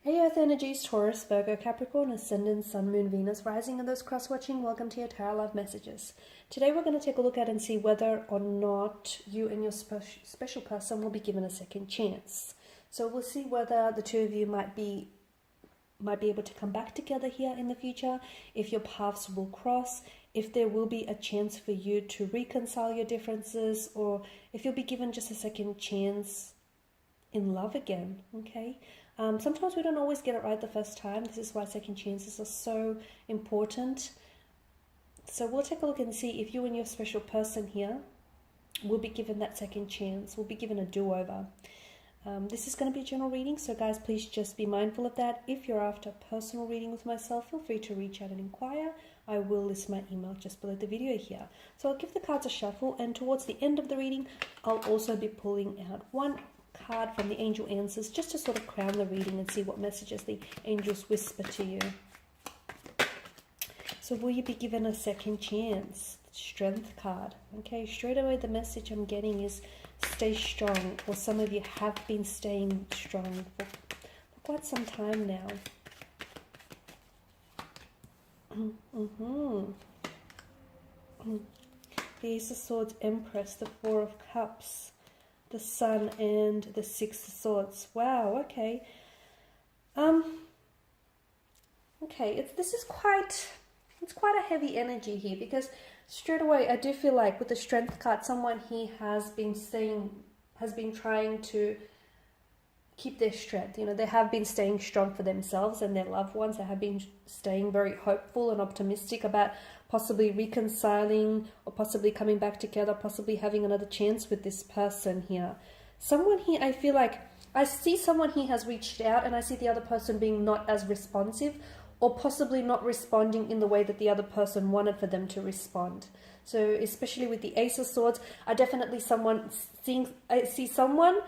Hey Earth energies, Taurus, Virgo, Capricorn, Ascendant, Sun, Moon, Venus, Rising, and those cross-watching, welcome to your Tarot Love Messages. Today we're going to take a look at and see whether or not you and your special person will be given a second chance. So we'll see whether the two of you might be able to come back together here in the future, if your paths will cross, if there will be a chance for you to reconcile your differences, or if you'll be given just a second chance in love again, okay? Sometimes we don't always get it right the first time. This is why second chances are so important. So we'll take a look and see if you and your special person here will be given that second chance, will be given a do-over. This is going to be a general reading, so guys, please just be mindful of that. If you're after a personal reading with myself, feel free to reach out and inquire. I will list my email just below the video here. So I'll give the cards a shuffle, and towards the end of the reading, I'll also be pulling out one card from the angel answers just to sort of crown the reading and see what messages the angels whisper to you. So will you be given a second chance? Strength card. Okay, straight away the message I'm getting is stay strong, or some of you have been staying strong for quite some time now. The Ace of Swords, Empress, the Four of Cups, the Sun, and the Six of Swords. Wow, okay. This is quite a heavy energy here, because straight away I do feel like with the Strength card, someone here has been trying to keep their strength. You know, they have been staying strong for themselves and their loved ones. They have been staying very hopeful and optimistic about possibly reconciling, or possibly coming back together, possibly having another chance with this person here. Someone here, I feel like I see someone here has reached out, and I see the other person being not as responsive, or possibly not responding in the way that the other person wanted for them to respond. So especially with the Ace of Swords, I see someone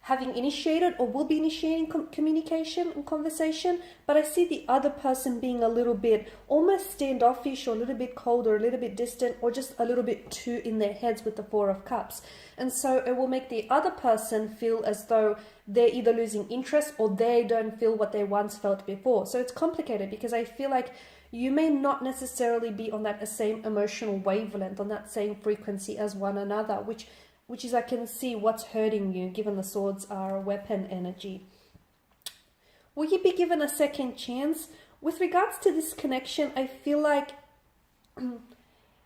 having initiated or will be initiating communication and conversation, but I see the other person being a little bit almost standoffish, or a little bit cold, or a little bit distant, or just a little bit too in their heads with the Four of Cups. And so it will make the other person feel as though they're either losing interest, or they don't feel what they once felt before. So it's complicated, because I feel like you may not necessarily be on that same emotional wavelength, on that same frequency as one another, which is, I can see what's hurting you, given the swords are a weapon energy. Will you be given a second chance? With regards to this connection, I feel like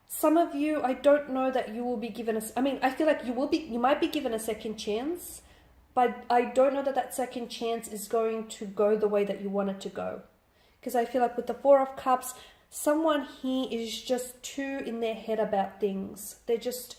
some of you, I don't know that you will be given I feel like you might be given a second chance, but I don't know that that second chance is going to go the way that you want it to go. Because I feel like with the Four of Cups, someone here is just too in their head about things. They're just,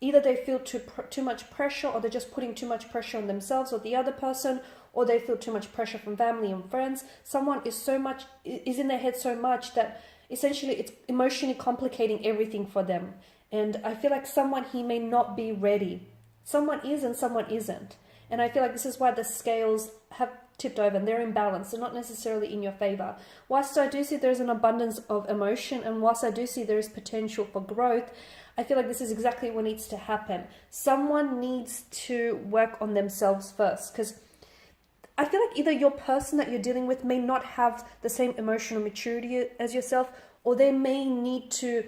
either they feel too much pressure, or they're just putting too much pressure on themselves or the other person, or they feel too much pressure from family and friends. Someone is in their head so much that essentially it's emotionally complicating everything for them. And I feel like someone here may not be ready. Someone is and someone isn't. And I feel like this is why the scales have tipped over and they're imbalanced. They're not necessarily in your favor. Whilst I do see there's an abundance of emotion, and whilst I do see there is potential for growth, I feel like this is exactly what needs to happen. Someone needs to work on themselves first, because I feel like either your person that you're dealing with may not have the same emotional maturity as yourself, or they may need to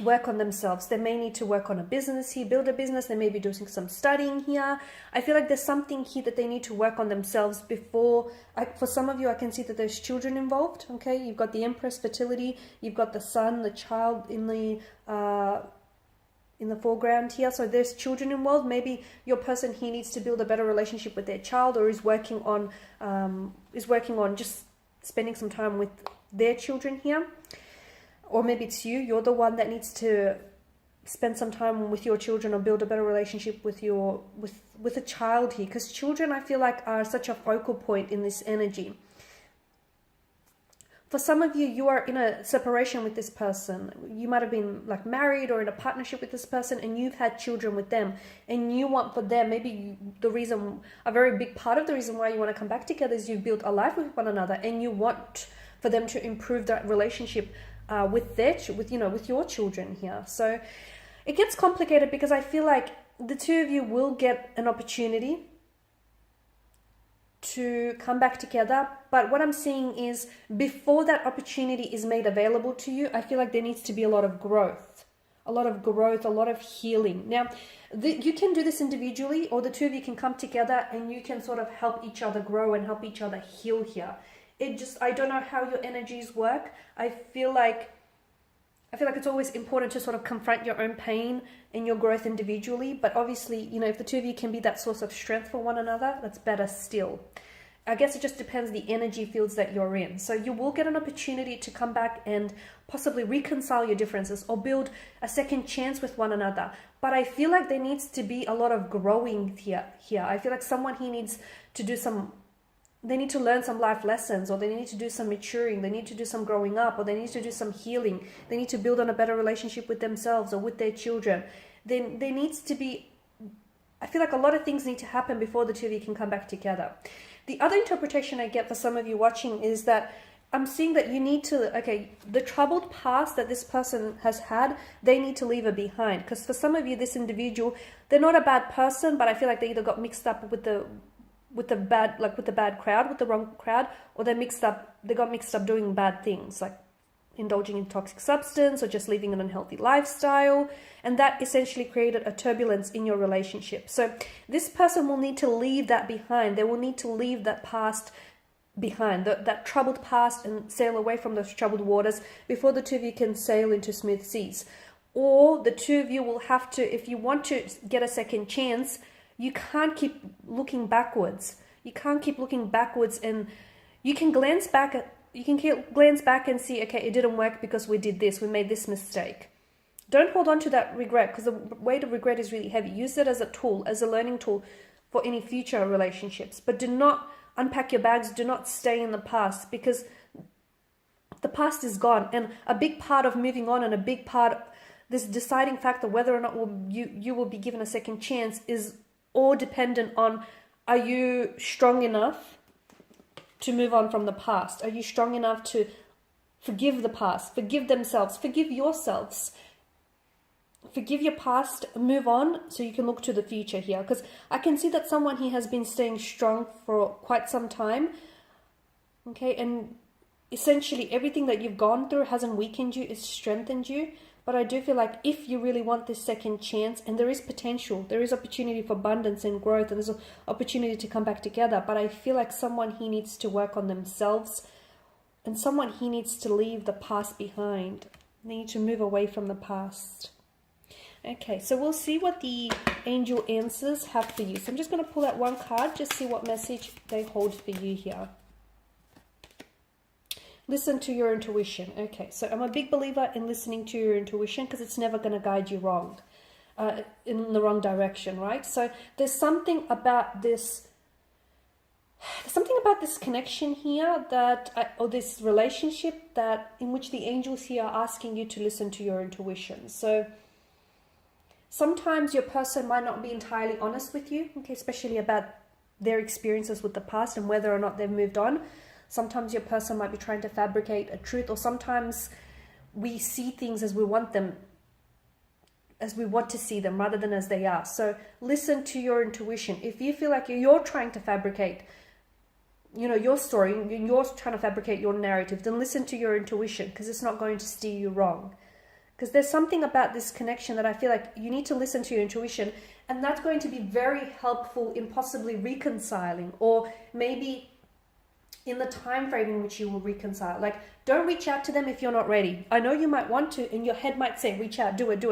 work on themselves. They may need to work on a business here, build a business. They may be doing some studying here. I feel like there's something here that they need to work on themselves before. For some of you, I can see that there's children involved. Okay, you've got the Empress, fertility. You've got the Sun, the child in the foreground here. So there's children involved. Maybe your person here needs to build a better relationship with their child, or is working on just spending some time with their children here. Or maybe it's you're the one that needs to spend some time with your children, or build a better relationship with a child here, because children, I feel like, are such a focal point in this energy. For some of you, you are in a separation with this person. You might have been like married or in a partnership with this person, and you've had children with them, and you want for them, a very big part of the reason why you want to come back together is you've built a life with one another, and you want for them to improve that relationship with your children here. So it gets complicated, because I feel like the two of you will get an opportunity to come back together. But what I'm seeing is before that opportunity is made available to you, I feel like there needs to be a lot of growth, a lot of healing. Now, you can do this individually, or the two of you can come together and you can sort of help each other grow and help each other heal here. I don't know how your energies work. I feel like it's always important to sort of confront your own pain and your growth individually. But obviously, you know, if the two of you can be that source of strength for one another, that's better still. I guess it just depends the energy fields that you're in. So you will get an opportunity to come back and possibly reconcile your differences or build a second chance with one another. But I feel like there needs to be a lot of growing here. I feel like someone here needs to do they need to learn some life lessons, or they need to do some maturing, they need to do some growing up, or they need to do some healing. They need to build on a better relationship with themselves or with their children. Then there needs to be, I feel like a lot of things need to happen before the two of you can come back together. The other interpretation I get for some of you watching is that I'm seeing that you need to, the troubled past that this person has had, they need to leave it behind. Because for some of you, this individual, they're not a bad person, but I feel like they either got mixed up with the bad crowd, with the wrong crowd, or they got mixed up doing bad things, like indulging in toxic substance or just living an unhealthy lifestyle. And that essentially created a turbulence in your relationship. So this person will need to leave that behind. They will need to leave that past behind, that troubled past, and sail away from those troubled waters before the two of you can sail into smooth seas. Or the two of you will have to, if you want to get a second chance, you can't keep looking backwards. You can't keep looking backwards, and you can glance back and see, okay, it didn't work because we did this, we made this mistake. Don't hold on to that regret, because the weight of regret is really heavy. Use it as a tool, as a learning tool for any future relationships. But do not unpack your bags, do not stay in the past, because the past is gone. And a big part of moving on, and a big part, this deciding factor whether or not you will be given a second chance, is all dependent on, are you strong enough to move on from the past? Are you strong enough to forgive the past, forgive themselves, forgive yourselves, forgive your past, move on so you can look to the future here? Because I can see that someone here has been staying strong for quite some time. Okay, and essentially everything that you've gone through hasn't weakened you, it's strengthened you. But I do feel like if you really want this second chance, and there is potential, there is opportunity for abundance and growth, and there's an opportunity to come back together. But I feel like someone here needs to work on themselves, and someone here needs to leave the past behind. They need to move away from the past. Okay, so we'll see what the angel answers have for you. So I'm just going to pull out one card, just see what message they hold for you here. Listen to your intuition. Okay, so I'm a big believer in listening to your intuition, because it's never going to guide you wrong, in the wrong direction, right? So there's something about this connection here or this relationship in which the angels here are asking you to listen to your intuition. So sometimes your person might not be entirely honest with you, okay, especially about their experiences with the past and whether or not they've moved on. Sometimes your person might be trying to fabricate a truth, or sometimes we see things as we want to see them rather than as they are. So listen to your intuition. If you feel like you're trying to fabricate, your story, you're trying to fabricate your narrative, then listen to your intuition, because it's not going to steer you wrong. Because there's something about this connection that I feel like you need to listen to your intuition, and that's going to be very helpful in possibly reconciling, or maybe in the time frame in which you will reconcile. Like, don't reach out to them if you're not ready. I know you might want to, and your head might say, reach out, do it.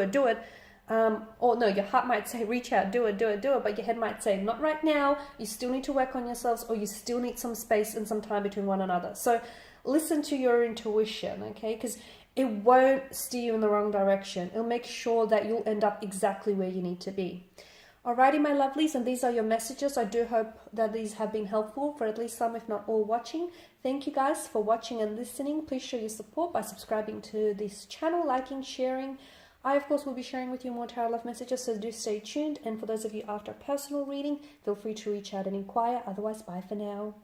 Or no, your heart might say, reach out, do it. But your head might say, not right now. You still need to work on yourselves, or you still need some space and some time between one another. So listen to your intuition, okay? Because it won't steer you in the wrong direction. It'll make sure that you'll end up exactly where you need to be. Alrighty, my lovelies, and these are your messages. I do hope that these have been helpful for at least some, if not all, watching. Thank you guys for watching and listening. Please show your support by subscribing to this channel, liking, sharing. I, of course, will be sharing with you more tarot love messages, so do stay tuned. And for those of you after a personal reading, feel free to reach out and inquire. Otherwise, bye for now.